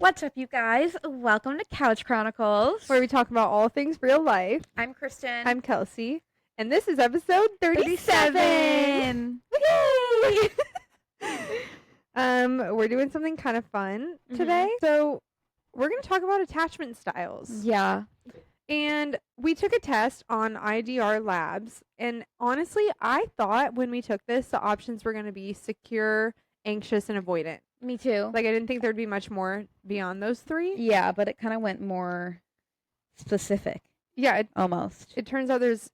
What's up, you guys? Welcome to Kouch Chronicles. Where we talk about all things real life. I'm Kristen. I'm Kelsey, and this is episode 37. 37. We're doing something kind of fun today. So we're going to talk about attachment styles. Yeah. And we took a test on IDR Labs, and honestly, I thought when we took this, the options were going to be secure, anxious, and avoidant. Me too. Like, I didn't think there'd be much more beyond those three. Yeah, but it kind of went more specific. Yeah, Almost. it turns out there's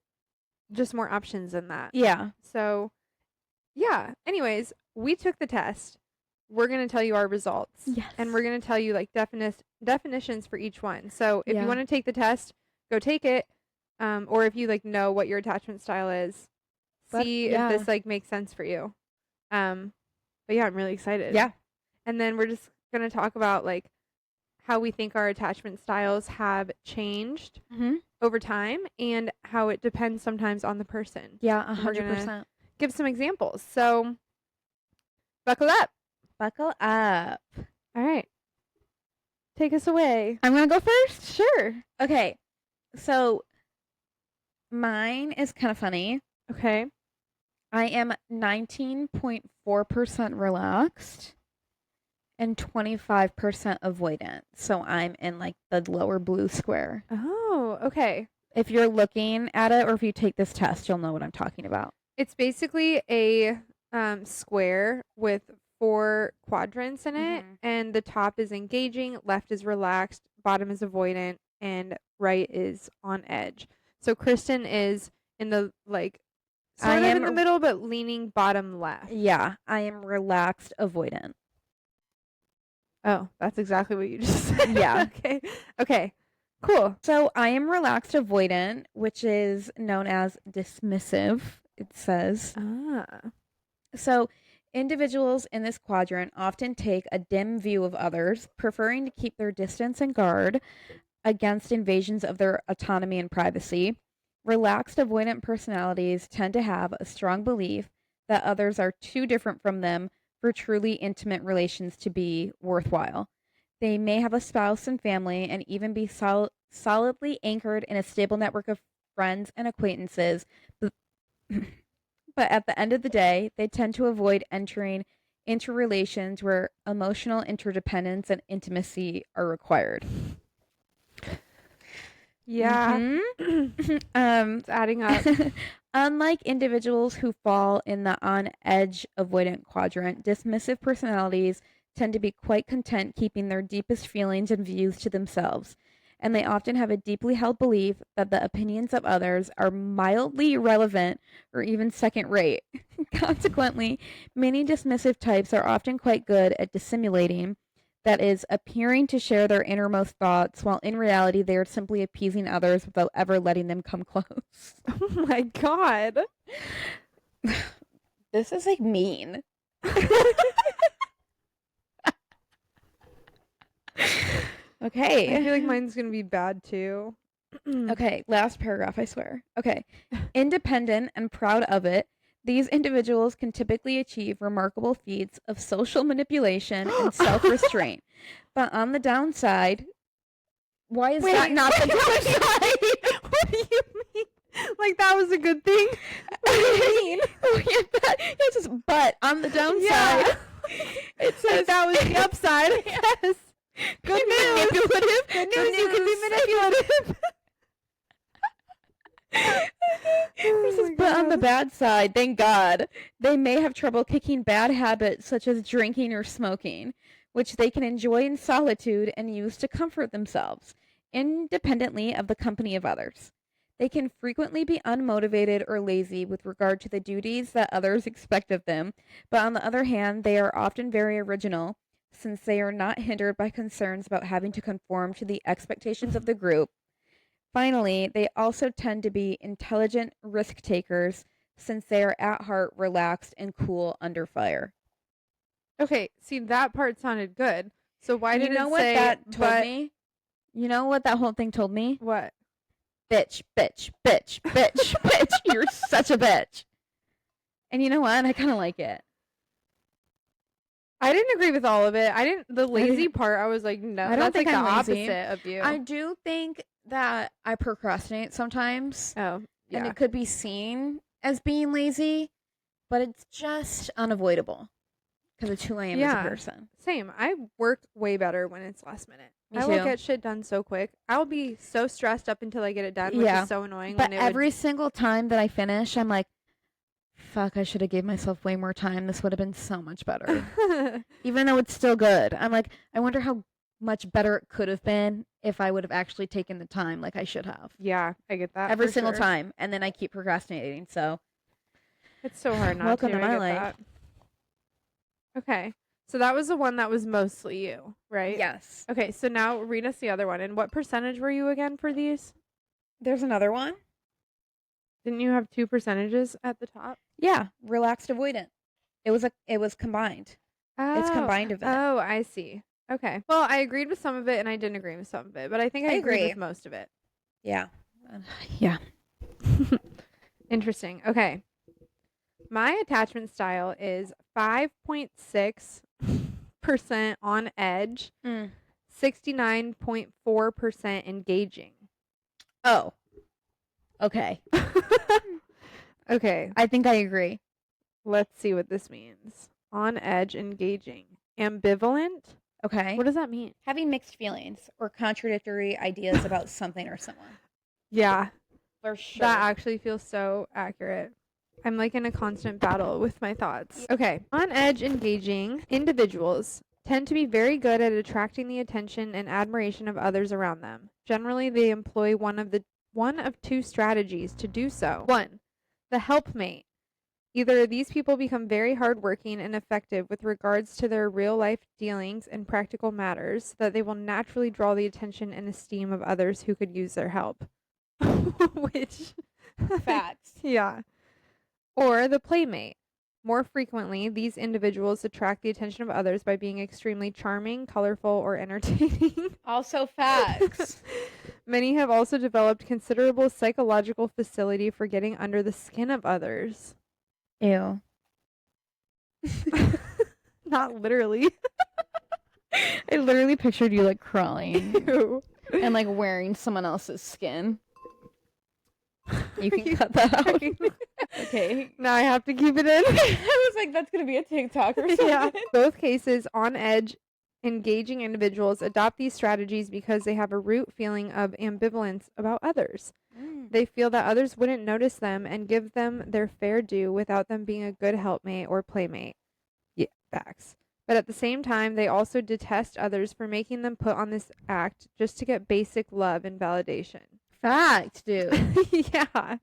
just more options than that. Yeah. So, yeah. Anyways, we took the test. We're going to tell you our results. Yes. And we're going to tell you, like, definitions for each one. So, if Yeah. you want to take the test, go take it. Or if you, like, know what your attachment style is, see if this, like, makes sense for you. But, yeah, I'm really excited. Yeah. And then we're just going to talk about, like, how we think our attachment styles have changed over time and how it depends sometimes on the person. Yeah, We're 100%. gonna give some examples. So, buckle up. Buckle up. All right. Take us away. I'm going to go first? Sure. Okay. So, mine is kind of funny. Okay. I am 19.4% relaxed and 25% avoidant. So I'm in like the lower blue square. Oh, okay. If you're looking at it or if you take this test, you'll know what I'm talking about. It's basically a square with 4 quadrants in it, and the top is engaging, left is relaxed, bottom is avoidant, and right is on edge. So Kristen is in the like sort of in the middle, but leaning bottom left. Yeah, I am relaxed avoidant. Oh, that's exactly what you just said. Yeah. Okay. Cool. So I am relaxed avoidant, which is known as dismissive, it says. So individuals in this quadrant often take a dim view of others, preferring to keep their distance and guard against invasions of their autonomy and privacy. Relaxed avoidant personalities tend to have a strong belief that others are too different from them for truly intimate relations to be worthwhile. They may have a spouse and family and even be solidly anchored in a stable network of friends and acquaintances, but at the end of the day, they tend to avoid entering into relations where emotional interdependence and intimacy are required. Yeah. It's adding up. Unlike individuals who fall in the on-edge avoidant quadrant, dismissive personalities tend to be quite content keeping their deepest feelings and views to themselves, and they often have a deeply held belief that the opinions of others are mildly irrelevant or even second-rate. Consequently, many dismissive types are often quite good at dissimulating, that is, appearing to share their innermost thoughts, while in reality they are simply appeasing others without ever letting them come close. Oh my god. This is like mean. Okay. I feel like mine's going to be bad too. Okay, last paragraph, I swear. Okay. Independent and proud of it, these individuals can typically achieve remarkable feats of social manipulation and self-restraint. But on the downside, why is that not the downside? What do you mean? Like that was a good thing? What do you mean? It's just, but on the downside, it says that was the upside. Yes. Good news. Manipulative. Good news, you can be manipulative. But on the bad side, thank God, they may have trouble kicking bad habits such as drinking or smoking, which they can enjoy in solitude and use to comfort themselves, independently of the company of others. They can frequently be unmotivated or lazy with regard to the duties that others expect of them, but on the other hand, they are often very original, since they are not hindered by concerns about having to conform to the expectations of the group. Finally, they also tend to be intelligent risk takers, since they are at heart relaxed and cool under fire. Okay, see, that part sounded good. So why did it say... You know what that told me? You know what that whole thing told me? What? Bitch, bitch, bitch, bitch, bitch. You're such a bitch. And you know what? I kind of like it. I didn't agree with all of it. The lazy part, I was like, no, I don't that's think like I'm the lazy. opposite of you. I do think that I procrastinate sometimes. Oh, yeah. And it could be seen as being lazy, but it's just unavoidable because of who I am as a person. Same. I work way better when it's last minute. Me I too. will get shit done so quick. I'll be so stressed up until I get it done, which is so annoying. But every single time that I finish, I'm like, fuck, I should have gave myself way more time. This would have been so much better. Even though it's still good. I'm like, I wonder how much better it could have been if I would have actually taken the time like I should have. Yeah, I get that. Every single time. And then I keep procrastinating. So it's so hard not welcome to. to my life. Okay. So that was the one that was mostly you, right? Yes. Okay, so now read us the other one. And what percentage were you again for these? There's another one. Didn't you have 2 percentages at the top? Yeah, relaxed avoidant. It was combined. Oh. It's combined event. Oh, I see. Okay. Well, I agreed with some of it and I didn't agree with some of it, but I think I agreed with most of it. Yeah. Yeah. Interesting. Okay. My attachment style is 5.6% on edge, 69.4% engaging. Oh. Okay. Okay. I think I agree. Let's see what this means. On edge, engaging. Ambivalent? Okay. What does that mean? Having mixed feelings or contradictory ideas about something or someone. Yeah. For sure. That actually feels so accurate. I'm like in a constant battle with my thoughts. Okay. On edge, engaging individuals tend to be very good at attracting the attention and admiration of others around them. Generally, they employ one of 2 strategies to do so. 1, the helpmate. Either these people become very hardworking and effective with regards to their real-life dealings and practical matters, that they will naturally draw the attention and esteem of others who could use their help. Which... Facts. Yeah. Or the playmate. More frequently, these individuals attract the attention of others by being extremely charming, colorful, or entertaining. Also facts. Many have also developed considerable psychological facility for getting under the skin of others. Ew. Not literally. I literally pictured you like crawling. Ew. And like wearing someone else's skin. You can cut that out. Okay. Now I have to keep it in. I was like, that's going to be a TikTok or something. Yeah. Both cases, on edge, engaging individuals adopt these strategies because they have a root feeling of ambivalence about others. They feel that others wouldn't notice them and give them their fair due without them being a good helpmate or playmate. Yeah, facts. But at the same time, they also detest others for making them put on this act just to get basic love and validation. Fact, dude. Yeah.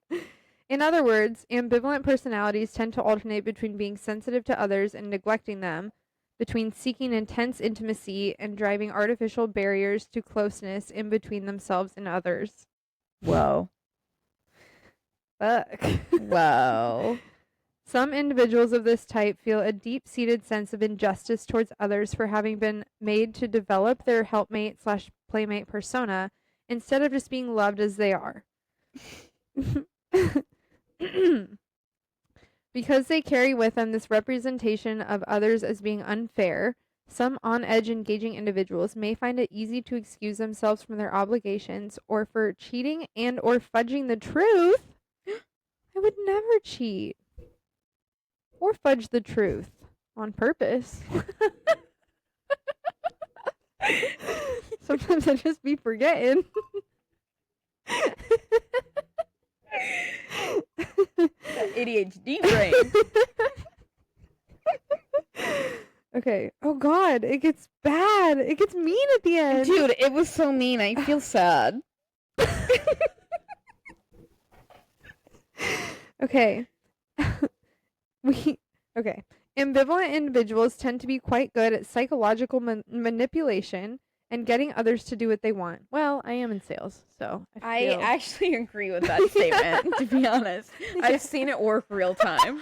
In other words, ambivalent personalities tend to alternate between being sensitive to others and neglecting them, between seeking intense intimacy and driving artificial barriers to closeness in between themselves and others. Whoa. Fuck. Whoa. Some individuals of this type feel a deep-seated sense of injustice towards others for having been made to develop their helpmate/playmate persona instead of just being loved as they are. Because they carry with them this representation of others as being unfair, some on-edge engaging individuals may find it easy to excuse themselves from their obligations or for cheating and or fudging the truth. I would never cheat or fudge the truth on purpose. Sometimes I just be forgetting. ADHD brain. Okay. Oh God, it gets bad. It gets mean at the end. Dude, it was so mean. I feel sad. Okay. Okay. Ambivalent individuals tend to be quite good at psychological manipulation and getting others to do what they want. Well, I am in sales, so I actually agree with that statement, to be honest. I've seen it work real time.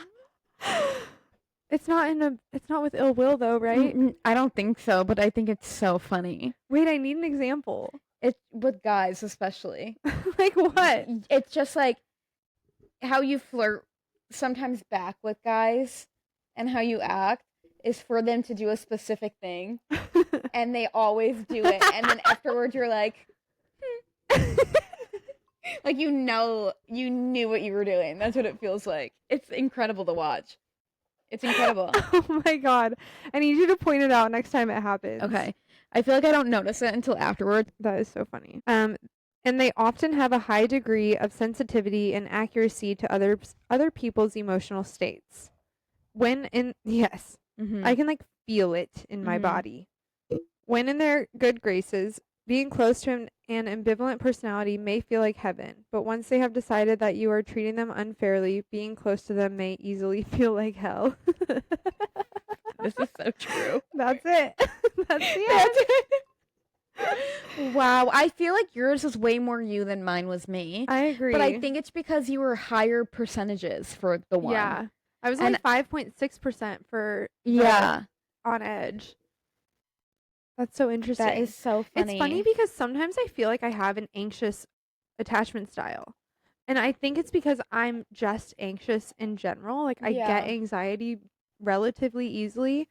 It's not with ill will though, right? I don't think so, but I think it's so funny. Wait, I need an example. It's with guys especially. Like what? It's just like how you flirt sometimes back with guys and how you act. is for them to do a specific thing, and they always do it, and then afterwards you're like, like you knew what you were doing. That's what it feels like. It's incredible to watch. It's incredible. Oh my god. I need you to point it out next time it happens. Okay. I feel like I don't notice it until afterwards. That is so funny. And they often have a high degree of sensitivity and accuracy to other people's emotional states. Yes, I can like feel it in my body. When in their good graces, being close to an ambivalent personality may feel like heaven, but once they have decided that you are treating them unfairly, being close to them may easily feel like hell. This is so true. That's it. That's it. Wow, I feel like yours was way more you than mine was me. I agree. But I think it's because you were higher percentages for the one. Yeah. I was like 5.6% for on edge. That's so interesting. That is so funny. It's funny because sometimes I feel like I have an anxious attachment style. And I think it's because I'm just anxious in general. Like I get anxiety relatively easily.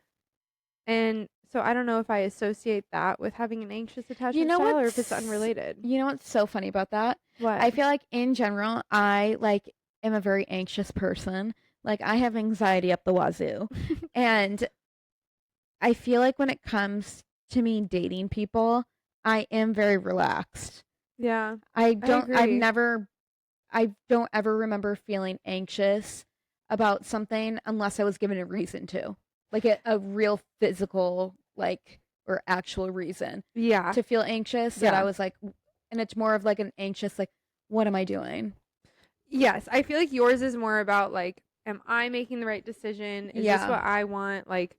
And so I don't know if I associate that with having an anxious attachment style or if it's unrelated. You know what's so funny about that? What? I feel like in general, I like am a very anxious person. Like I have anxiety up the wazoo. And I feel like when it comes to me dating people, I am very relaxed. Yeah. I don't ever remember feeling anxious about something unless I was given a reason to. Like a real physical, like, or actual reason. Yeah. To feel anxious. That I was like, and it's more of like an anxious, like, what am I doing? Yes. I feel like yours is more about like, am I making the right decision? Is this what I want? Like,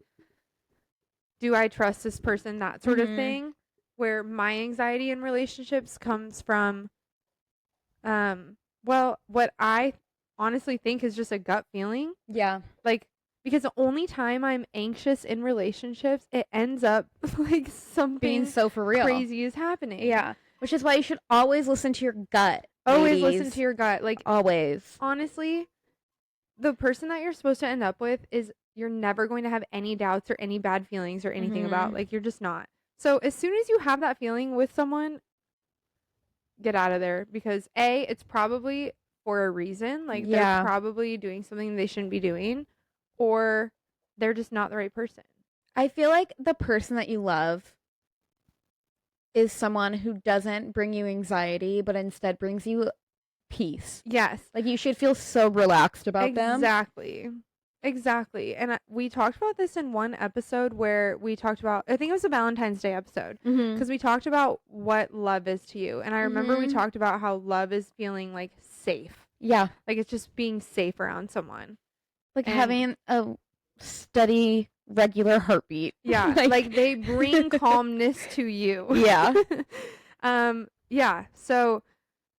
do I trust this person? That sort of thing. Where my anxiety in relationships comes from, well, what I honestly think is just a gut feeling. Yeah. Like, because the only time I'm anxious in relationships, it ends up like something being so for real crazy is happening. Yeah. Which is why you should always listen to your gut. Always listen to your gut. Like, always. Honestly, the person that you're supposed to end up with is you're never going to have any doubts or any bad feelings or anything about. Like, you're just not. So as soon as you have that feeling with someone, get out of there, because A, it's probably for a reason. Like, they're probably doing something they shouldn't be doing, or they're just not the right person. I feel like the person that you love is someone who doesn't bring you anxiety, but instead brings you peace. Yes. Like, you should feel so relaxed about them. Exactly. And we talked about this in one episode where we talked about, I think it was a Valentine's Day episode, because we talked about what love is to you. And I remember we talked about how love is feeling like safe. Yeah. Like, it's just being safe around someone. Like having a steady, regular heartbeat. Yeah. like they bring calmness to you. Yeah. Yeah. So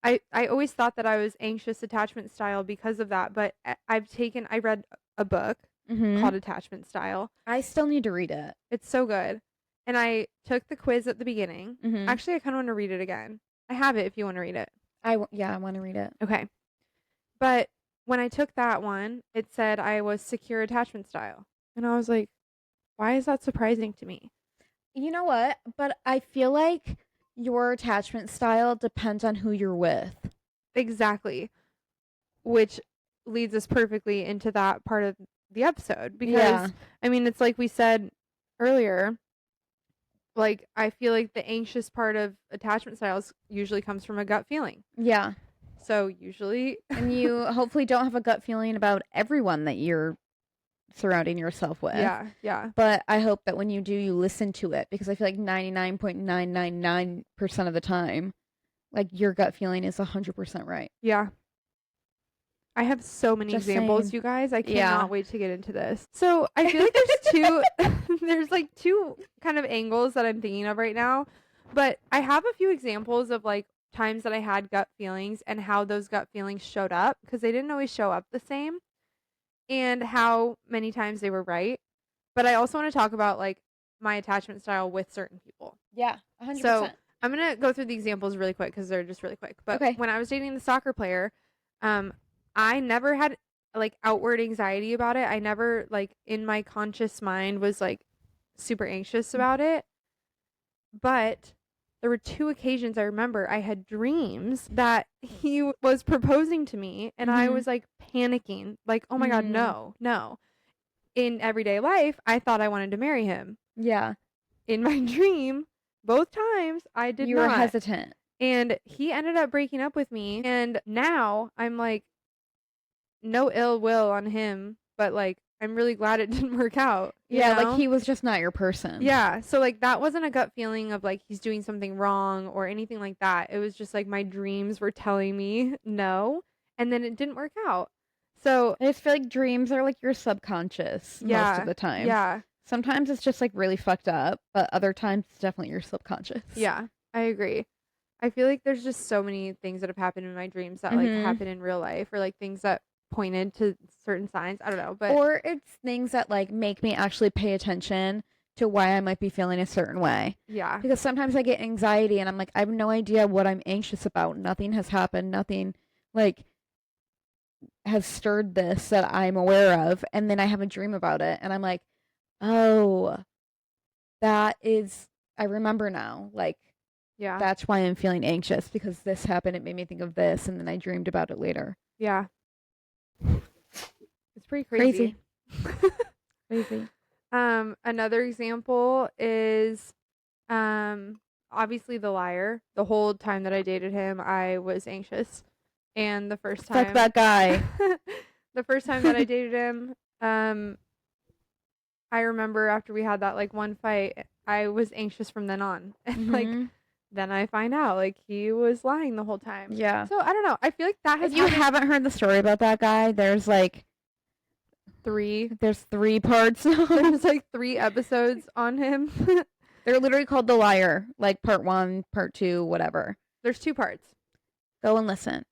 I always thought that I was anxious attachment style because of that, but I read a book called Attachment Style. I still need to read it. It's so good. And I took the quiz at the beginning. Actually, I kind of want to read it again. I have it if you want to read it. I want to read it. Okay. But when I took that one, it said I was secure attachment style. And I was like, why is that surprising to me? You know what? But I feel like your attachment style depends on who you're with. Exactly. Which leads us perfectly into that part of the episode. Because, I mean, it's like we said earlier, like, I feel like the anxious part of attachment styles usually comes from a gut feeling. Yeah. So usually. And you hopefully don't have a gut feeling about everyone that you're surrounding yourself with. Yeah, yeah. But I hope that when you do, you listen to it, because I feel like 99.999% of the time, like, your gut feeling is 100% right. Yeah. I have so many examples, you guys. I cannot wait to get into this. So I feel like there's two kind of angles that I'm thinking of right now. But I have a few examples of like times that I had gut feelings and how those gut feelings showed up, because they didn't always show up the same, and how many times they were right. But I also want to talk about like my attachment style with certain people. Yeah, 100%. So I'm going to go through the examples really quick because they're just really quick. But when I was dating the soccer player, I never had like outward anxiety about it. I never like in my conscious mind was like super anxious about it. But there were 2 occasions I remember I had dreams that he was proposing to me and I was like panicking, like, oh my God, no, no. In everyday life, I thought I wanted to marry him. Yeah. In my dream, both times I did not. You were hesitant. And he ended up breaking up with me. And now I'm like, no ill will on him, but like, I'm really glad it didn't work out. Yeah, know? like he was just not your person. Yeah. So like that wasn't a gut feeling of like he's doing something wrong or anything like that. It was just like my dreams were telling me no. And then it didn't work out. So I just feel like dreams are like your subconscious most of the time. Yeah. Sometimes it's just like really fucked up, but other times it's definitely your subconscious. Yeah, I agree. I feel like there's just so many things that have happened in my dreams that like happen in real life or like things that pointed to certain signs. I don't know, but or it's things that like make me actually pay attention to why I might be feeling a certain way. Yeah. Because sometimes I get anxiety and I'm like, I have no idea what I'm anxious about. Nothing has happened. Nothing like has stirred this that I'm aware of. And then I have a dream about it and I'm like, oh, that is, I remember now. Like, yeah. That's why I'm feeling anxious because this happened. It made me think of this. And then I dreamed about it later. Yeah. It's pretty crazy. Crazy. Another example is obviously the liar. The whole time that I dated him, I was anxious. And the first time Fuck that guy. the first time that I dated him, I remember after we had that like one fight, I was anxious from then on. And like then I find out like he was lying the whole time. Yeah. So I don't know. I feel like that has If you haven't heard the story about that guy, there's like 3 parts. There's like 3 episodes on him. They're literally called The Liar, like part 1, part 2, whatever. There's 2 parts. Go and listen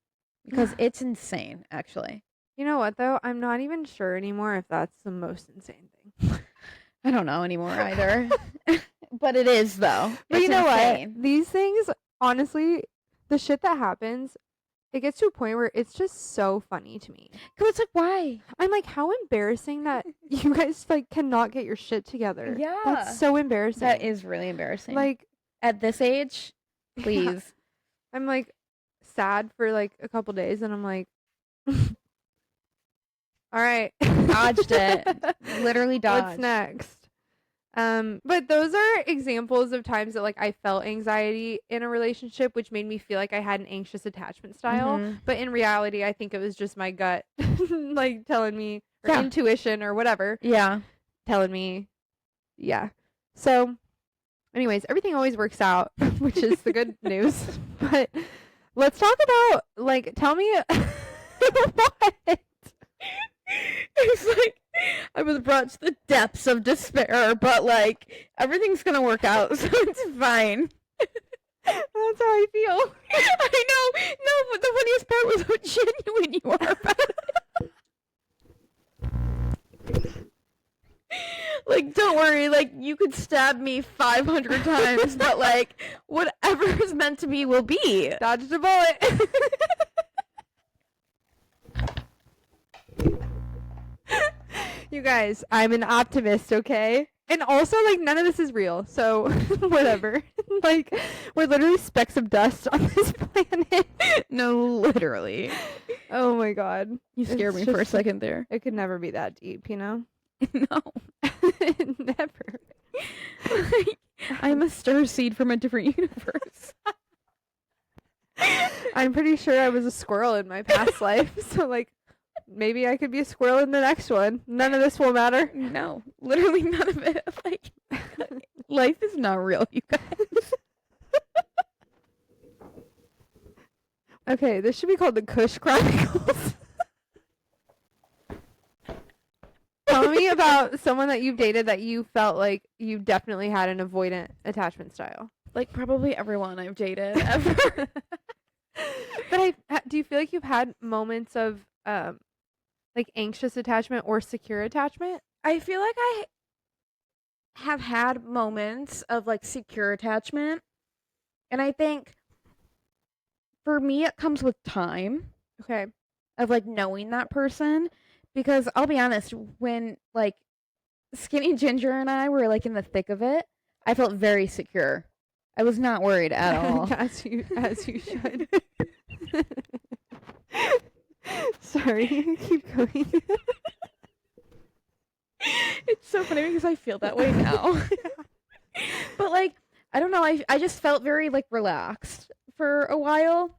because it's insane, actually. You know what though? I'm not even sure anymore if that's the most insane thing. I don't know anymore either. But it is though. But you know what? These things, honestly, the shit that happens, it gets to a point where it's just so funny to me. Because it's like, why? I'm like, how embarrassing that you guys like cannot get your shit together. Yeah. That's so embarrassing. That is really embarrassing. Like, at this age, please. Yeah. I'm like sad for like a couple days and I'm like, all right. Dodged it. Literally dodged. What's next? But those are examples of times that like I felt anxiety in a relationship, which made me feel like I had an anxious attachment style. But in reality, I think it was just my gut, like telling me, or intuition or whatever. Yeah. Telling me, yeah. So, anyways, everything always works out, which is the good news. But let's talk about, like, tell me what? It's like I was brought to the depths of despair, but like everything's gonna work out, so it's fine. That's how I feel. I know. No, but the funniest part was how genuine you are about it. Like, don't worry. Like, you could stab me 500 times, but like whatever is meant to be will be. Dodged a bullet. You guys, I'm an optimist, okay? And also, like, none of this is real, so whatever. Like, we're literally specks of dust on this planet. No, literally. Oh my god. You scared me for a second there. It could never be that deep, you know? No. Never. Like, I'm a star seed from a different universe. I'm pretty sure I was a squirrel in my past life, so, like, maybe I could be a squirrel in the next one. None of this will matter. No, literally none of it. Like, life is not real, you guys. Okay, this should be called the Kouch Chronicles. Tell me about someone that you've dated that you felt like you definitely had an avoidant attachment style. Like, probably everyone I've dated ever. But do you feel like you've had moments of like anxious attachment or secure attachment? I feel like I have had moments of like secure attachment. And I think for me it comes with time. Okay. Of like knowing that person. Because I'll be honest, when like Skinny Ginger and I were like in the thick of it, I felt very secure. I was not worried at all. as you should. Sorry, keep going. It's so funny because I feel that way now. But like, I don't know, I just felt very like relaxed for a while.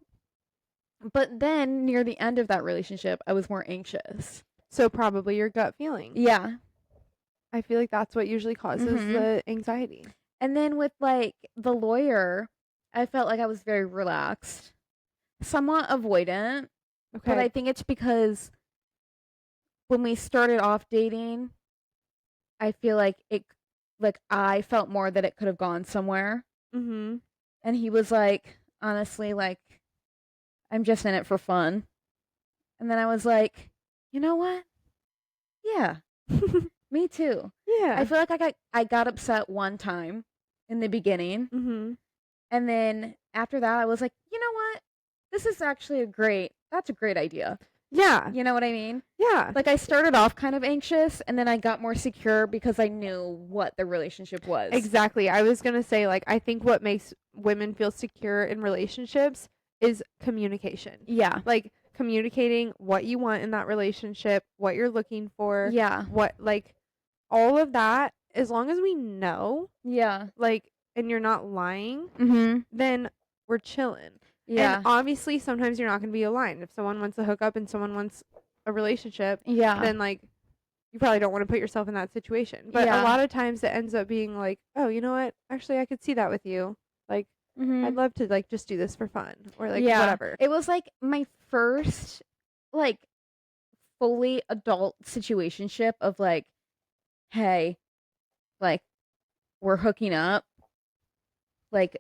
But then near the end of that relationship, I was more anxious. So probably your gut feeling. Yeah. I feel like that's what usually causes the anxiety. And then with like the lawyer, I felt like I was very relaxed, somewhat avoidant. Okay. But I think it's because when we started off dating, I feel like I felt more that it could have gone somewhere. And he was like, honestly, like, I'm just in it for fun. And then I was like, you know what? Yeah. Me too. Yeah. I feel like I got upset one time in the beginning. And then after that, I was like, you know what? This is actually that's a great idea. Yeah. You know what I mean? Yeah. Like I started off kind of anxious and then I got more secure because I knew what the relationship was. Exactly. I was going to say, like, I think what makes women feel secure in relationships is communication. Yeah. Like communicating what you want in that relationship, what you're looking for. Yeah. What, like, all of that, as long as we know. Yeah. Like, and you're not lying, then we're chilling. Yeah. And obviously, sometimes you're not going to be aligned. If someone wants to hook up and someone wants a relationship, then, like, you probably don't want to put yourself in that situation. But a lot of times it ends up being like, oh, you know what? Actually, I could see that with you. Like, I'd love to, like, just do this for fun or, like, whatever. It was, like, my first, like, fully adult situationship of, like, hey, like, we're hooking up. Like,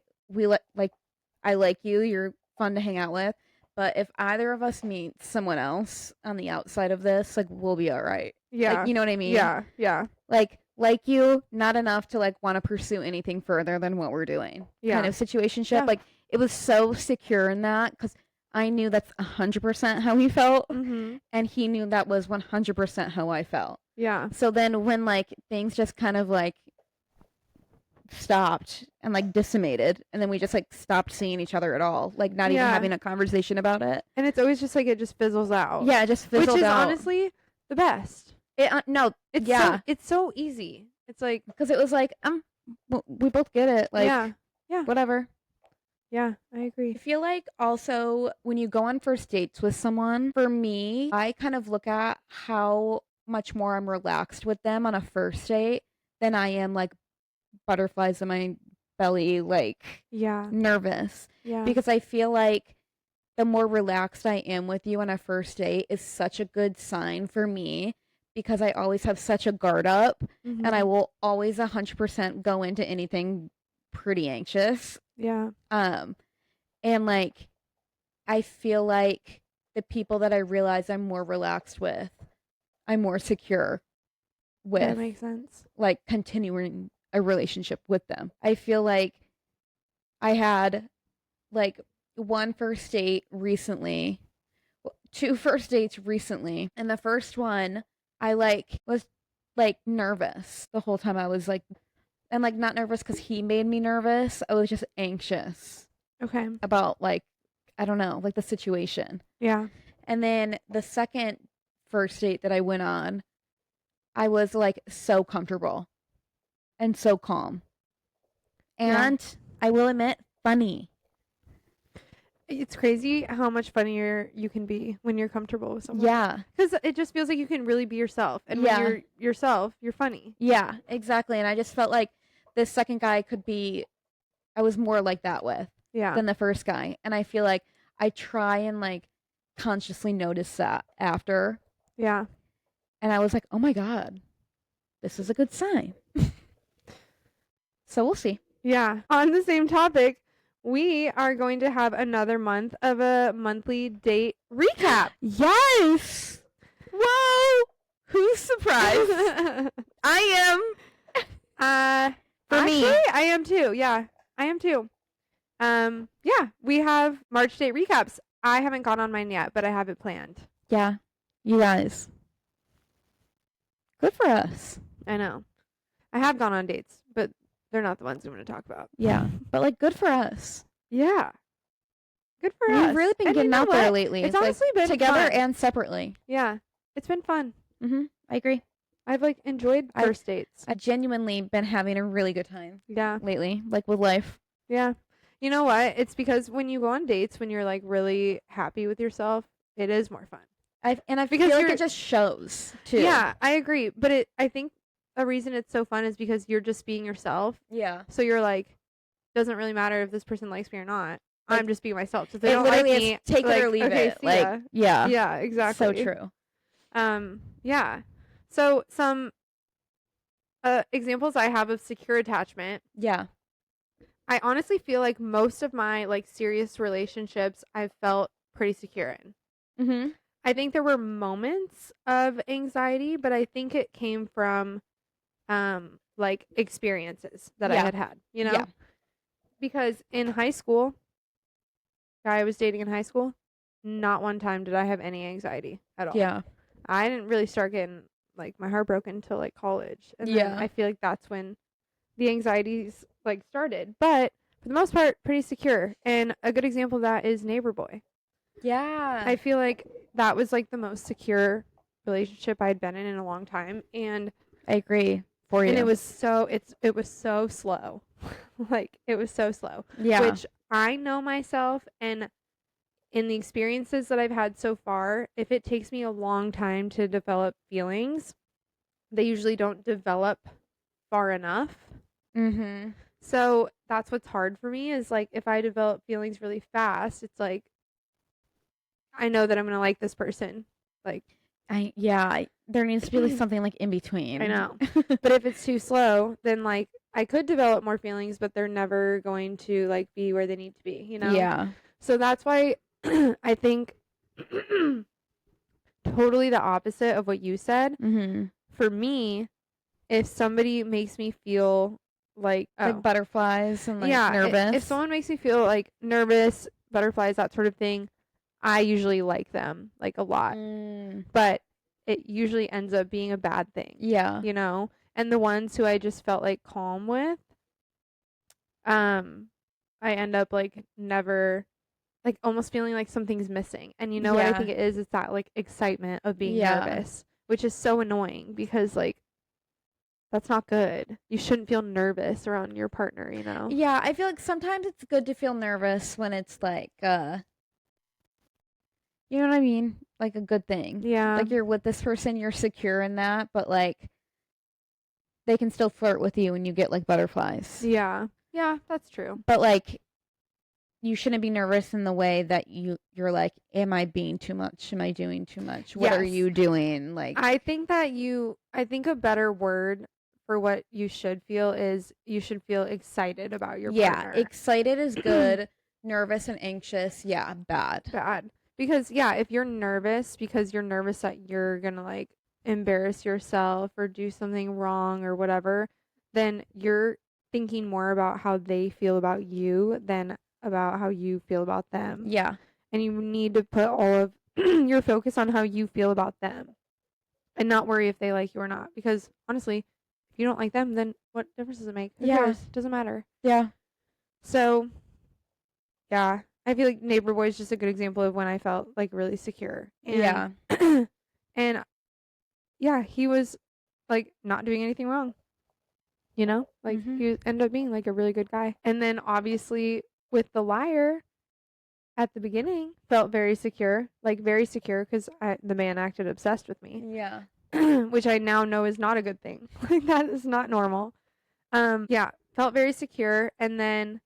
I like you. You're fun to hang out with. But if either of us meet someone else on the outside of this, like, we'll be all right. Yeah. Like, you know what I mean? Yeah. Yeah. Like you, not enough to, like, want to pursue anything further than what we're doing. Yeah. Kind of situationship. Yeah. Like, it was so secure in that because I knew that's 100% how he felt. And he knew that was 100% how I felt. Yeah. So then when, like, things just kind of, like, stopped and like decimated and then we just like stopped seeing each other at all, like not even having a conversation about it, and it's always just like it just fizzles out. Yeah, it just fizzles out, which is honestly the best. It's so easy. It's like because it was like we both get it, like whatever. Yeah, I agree. I feel like also when you go on first dates with someone, for me, I kind of look at how much more I'm relaxed with them on a first date than I am like butterflies in my belly, like nervous. Yeah. Because I feel like the more relaxed I am with you on a first date is such a good sign for me because I always have such a guard up and I will always 100% go into anything pretty anxious. Yeah. And like I feel like the people that I realize I'm more relaxed with, I'm more secure with. That makes sense. Like continuing a relationship with them. I feel like I had like one first date recently, two first dates recently, and the first one I like was like nervous the whole time. I was like, and like not nervous because he made me nervous. I was just anxious. Okay. About like, I don't know, like the situation. Yeah. And then the second first date that I went on, I was like so comfortable and so calm. And I will admit, funny. It's crazy how much funnier you can be when you're comfortable with someone. Yeah. Because it just feels like you can really be yourself. And when you're yourself, you're funny. Yeah, exactly. And I just felt like this second guy I was more like that with than the first guy. And I feel like I try and like consciously notice that after. Yeah. And I was like, oh my God, this is a good sign. So we'll see. Yeah. On the same topic, we are going to have another month of a monthly date recap. Yes. Whoa. Who's surprised? I am. For me, I am too. Yeah, I am too. Yeah, we have March date recaps. I haven't gone on mine yet, but I have it planned. Yeah, you guys. Good for us. I know. I have gone on dates, but they're not the ones I'm going to talk about. Yeah. But like, good for us. Yeah. Good for us. We've really been And getting out there lately. It's honestly been together fun. and separately. Yeah. It's been fun. I agree. I've like enjoyed first dates. I've genuinely been having a really good time. Yeah. Lately, like with life. Yeah. You know what? It's because when you go on dates, when you're like really happy with yourself, it is more fun. I feel like it just shows too. Yeah, I agree. But I think a reason it's so fun is because you're just being yourself. Yeah. So you're like, doesn't really matter if this person likes me or not. Like, I'm just being myself. So if they it don't literally like me, is take it or leave it. See ya. Like, yeah. Yeah, exactly. So true. Yeah. So some examples I have of secure attachment. Yeah. I honestly feel like most of my like serious relationships I've felt pretty secure in. I think there were moments of anxiety, but I think it came from like experiences that I had, you know? Yeah. Because in high school, guy I was dating in high school, not one time did I have any anxiety at all. Yeah. I didn't really start getting like my heart broken until like college. And then I feel like that's when the anxieties like started. But for the most part, pretty secure. And a good example of that is Neighbor Boy. Yeah. I feel like that was like the most secure relationship I'd been in a long time. And I agree for you. And it was so slow. Like it was so slow. Yeah. Which I know myself, and in the experiences that I've had so far, if it takes me a long time to develop feelings, they usually don't develop far enough. So that's what's hard for me is like if I develop feelings really fast, it's like I know that I'm gonna like this person. Like there needs to be like something like in between. I know. But if it's too slow, then like I could develop more feelings, but they're never going to like be where they need to be, you know? Yeah. So that's why I think totally the opposite of what you said. For me, if somebody makes me feel like butterflies and like nervous. If someone makes me feel like nervous, butterflies, that sort of thing, I usually like them like a lot. But it usually ends up being a bad thing. Yeah. You know? And the ones who I just felt like calm with, I end up like never like almost feeling like something's missing. And you know what I think it is? It's that like excitement of being nervous, which is so annoying because like that's not good. You shouldn't feel nervous around your partner, you know? Yeah, I feel like sometimes it's good to feel nervous when it's like you know what I mean? Like a good thing. Yeah. Like you're with this person, you're secure in that, but like they can still flirt with you and you get like butterflies. Yeah. Yeah, that's true. But like you shouldn't be nervous in the way that you're like, am I being too much? Am I doing too much? What are you doing? Like I think a better word for what you should feel is you should feel excited about your partner. Yeah, excited is good. Nervous and anxious, bad. Because if you're nervous because you're nervous that you're gonna like embarrass yourself or do something wrong or whatever, then you're thinking more about how they feel about you than about how you feel about them. Yeah. And you need to put all of your focus on how you feel about them and not worry if they like you or not. Because honestly, if you don't like them, then what difference does it make? Who cares? Doesn't matter. Yeah. So, yeah. I feel like Neighbor Boy is just a good example of when I felt like really secure. And, and he was like not doing anything wrong. You know? Like he ended up being like a really good guy. And then obviously with the liar at the beginning felt very secure because the man acted obsessed with me. Yeah. Which I now know is not a good thing. Like that is not normal. Felt very secure, and then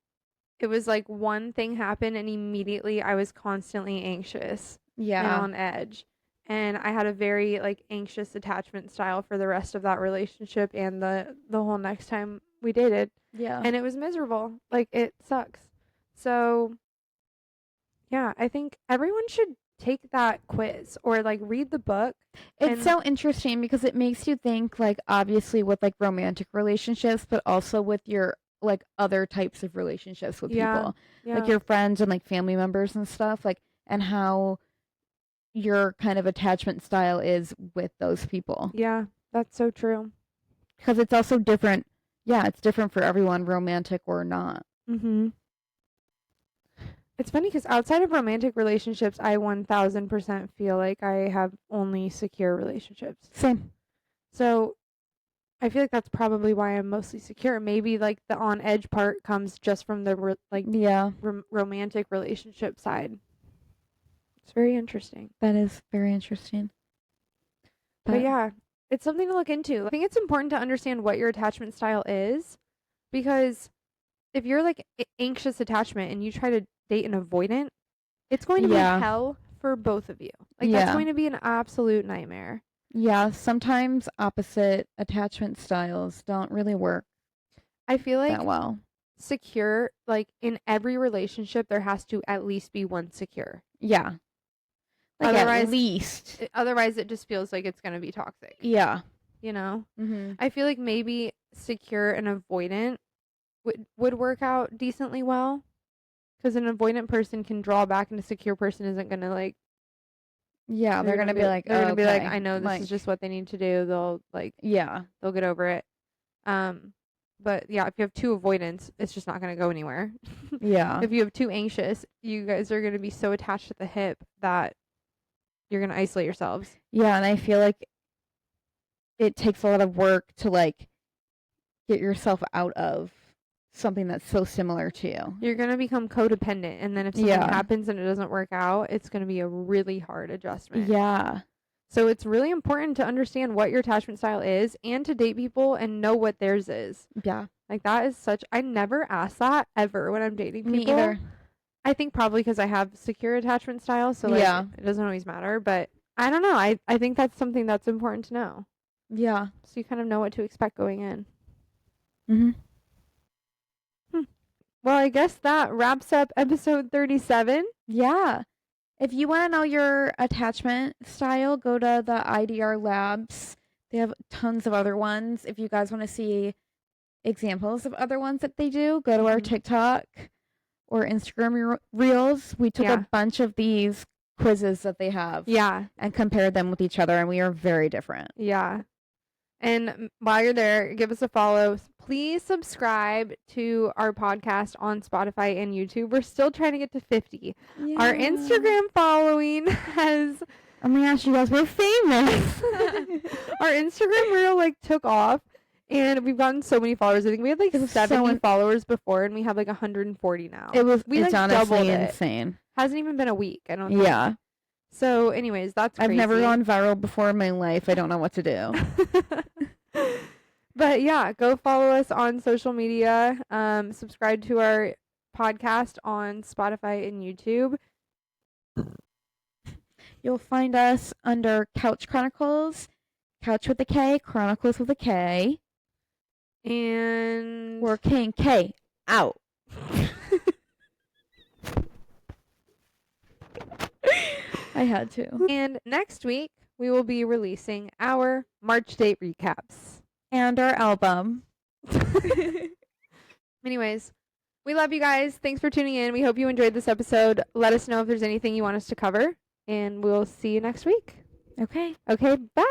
it was like one thing happened and immediately I was constantly anxious. And on edge. And I had a very like anxious attachment style for the rest of that relationship and the whole next time we dated. Yeah. And it was miserable. Like it sucks. So yeah, I think everyone should take that quiz or like read the book. It's so interesting because it makes you think like obviously with like romantic relationships, but also with your like other types of relationships with people. Like your friends and like family members and stuff, like and how your kind of attachment style is with those people. Yeah. That's so true. Because it's also different. Yeah, it's different for everyone, romantic or not. Mm-hmm. It's funny because outside of romantic relationships, I 1000% feel like I have only secure relationships. Same. So I feel like that's probably why I'm mostly secure. Maybe like the on edge part comes just from the romantic relationship side. It's very interesting. That is very interesting. But yeah, it's something to look into. I think it's important to understand what your attachment style is, because if you're like anxious attachment and you try to date an avoidant, it's going to be hell for both of you. Like that's going to be an absolute nightmare. Yeah, sometimes opposite attachment styles don't really work. I feel like that well. Secure, like in every relationship, there has to at least be one secure. Yeah. Like otherwise it just feels like it's going to be toxic. Yeah. You know? Mm-hmm. I feel like maybe secure and avoidant would work out decently well. Because an avoidant person can draw back and a secure person isn't going to like. Yeah, they're going to be like, they're going to be like, I know this is just what they need to do. They'll like, they'll get over it. But yeah, if you have two avoidants, it's just not going to go anywhere. Yeah. If you have two anxious, you guys are going to be so attached at the hip that you're going to isolate yourselves. Yeah, and I feel like it takes a lot of work to like get yourself out of something that's so similar to you. You're going to become codependent, and then if something happens and it doesn't work out, it's going to be a really hard adjustment. Yeah. So it's really important to understand what your attachment style is and to date people and know what theirs is. Yeah. Like that is I never ask that ever when I'm dating people. Me either. I think probably because I have secure attachment style, so like it doesn't always matter, but I don't know. I think that's something that's important to know. Yeah. So you kind of know what to expect going in. Mm-hmm. Well, I guess that wraps up episode 37. Yeah. If you want to know your attachment style, go to the IDR Labs. They have tons of other ones. If you guys want to see examples of other ones that they do, go to our TikTok or Instagram reels. We took a bunch of these quizzes that they have. Yeah. And compared them with each other, and we are very different. Yeah. And while you're there, give us a follow. Please subscribe to our podcast on Spotify and YouTube. We're still trying to get to 50. Yeah. Our Instagram following has... Oh my gosh, you guys, we're famous. Our Instagram reel like took off, and we've gotten so many followers. I think we had like 70 followers before, and we have like 140 now. It's like honestly insane. Hasn't even been a week, I don't think. Yeah. So anyways, that's crazy. I've never gone viral before in my life. I don't know what to do. But yeah, go follow us on social media. Subscribe to our podcast on Spotify and YouTube. You'll find us under Kouch Chronicles. Couch with a K, Chronicles with a K. And we're King K out. I had to. And next week, we will be releasing our March date recaps. And our album. Anyways, we love you guys. Thanks for tuning in. We hope you enjoyed this episode. Let us know if there's anything you want us to cover. And we'll see you next week. Okay. Okay, bye.